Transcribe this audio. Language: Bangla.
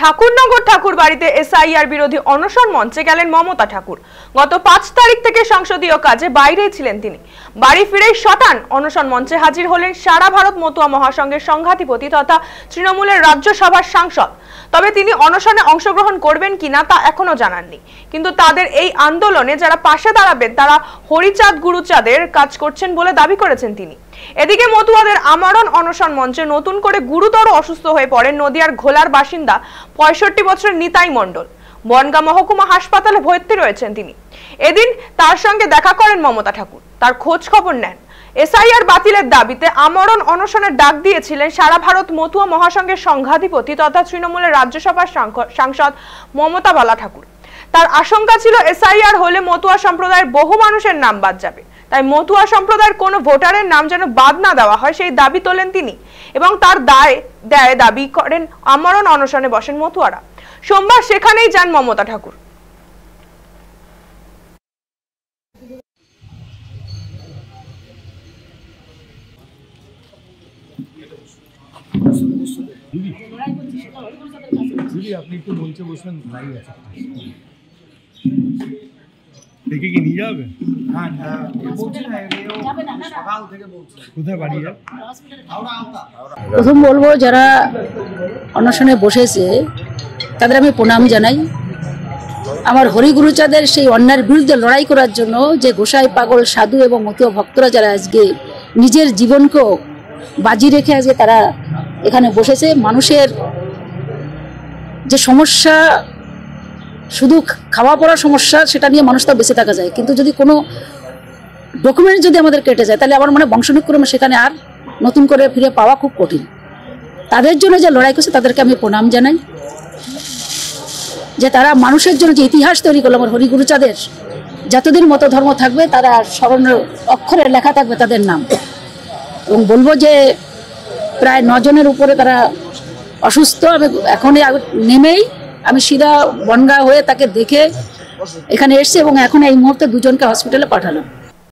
ঠাকুরনগর ঠাকুরবাড়িতে এসআইআর বিরোধী অনশন মঞ্চে গেলেন মমতা ঠাকুর। গত 5 তারিখ থেকে সংসদীয় কাজে বাইরেই ছিলেন তিনি। বাড়ি ফিরেই শটান অনশন মঞ্চে হাজির হলেন সারা ভারত মতুয়া মহাসংঘের সংঘাধিপতি তথা তৃণমূলের রাজ্যসভার সাংসদ। তবে তিনি অনশনে অংশগ্রহণ করবেন কিনা তা এখনো জানাননি। কিন্তু তাদের এই আন্দোলনে যারা পাশে দাঁড়াবেন তারা হরিচাঁদ গুরুচাঁদের কাজ করছেন বলে দাবি করেছেন তিনি। এদিকে মতুয়াদের আমরণ অনশন মঞ্চে নতুন করে গুরুতর অসুস্থ হয়ে পড়েন নদিয়ার ঘোলার বাসিন্দা 65 বছরের নিতাই মণ্ডল। বনগাঁ মহকুমা হাসপাতালে ভর্তি রয়েছেন তিনি। এদিন তার সঙ্গে দেখা করেন মমতা ঠাকুর, তার খোঁজ খবর নেন। এসআইআর বাতিলের দাবিতে আমরণ অনশনের ডাক দিয়েছিলেন সারা ভারত মতুয়া মহাসংঘের সংঘাধিপতি তথা তৃণমূলের রাজ্যসভার সাংসদ মমতা বালা ঠাকুর। তার আশঙ্কা ছিল এসআইআর হলে মতুয়া সম্প্রদায়ের বহু মানুষের নাম বাদ যাবে, তাই মতুয়া সম্প্রদায়ের কোনো ভোটারের নাম যেন বাদ না দেওয়া হয় সেই দাবি তোলেন তিনি এবং তার দাবি করেন আমরণ অনশনে বসেন মতুয়ারা। সোমবার সেখানেই যান মমতা ঠাকুর। আপনি একটু মঞ্চে বসবেন, লাইভ আছে দেখে কি নিয়ে যাবে? কোথায় বাড়ি? প্রথম বলবো যারা অনশনে বসেছে তাদের আমি প্রণাম জানাই। আমার হরিগুরুচাঁদের সেই অন্যায়ের বিরুদ্ধে লড়াই করার জন্য যে গোসাই পাগল সাধু এবং মতুয়া ভক্তরা যারা আজকে নিজের জীবনকেও বাজি রেখে আজকে তারা এখানে বসেছে। মানুষের যে সমস্যা, শুধু খাওয়া পড়ার সমস্যা, সেটা নিয়ে মানুষ তো বেঁচে থাকা যায়, কিন্তু যদি কোনো ডকুমেন্ট যদি আমাদের কেটে যায় তাহলে আমার মনে হয় বংশানুক্রমে সেখানে আর নতুন করে ফিরে পাওয়া খুব কঠিন। তাদের জন্য যে লড়াই করছে তাদেরকে আমি প্রণাম জানাই, যে তারা মানুষের জন্য যে ইতিহাস তৈরি করলো আমার হরিগুরুচাঁদের, যতদিন মতো ধর্ম থাকবে তারা স্মরণের অক্ষরে লেখা থাকবে তাদের নাম। এবং বলবো যে প্রায় 9 জনের উপরে তারা অসুস্থ। আমি এখনই নেমেই আমি সিধা বনগাঁ হয়ে তাকে দেখে এখানে এসেছি এবং এখন এই মুহূর্তে 2 জনকে হসপিটালে পাঠালাম।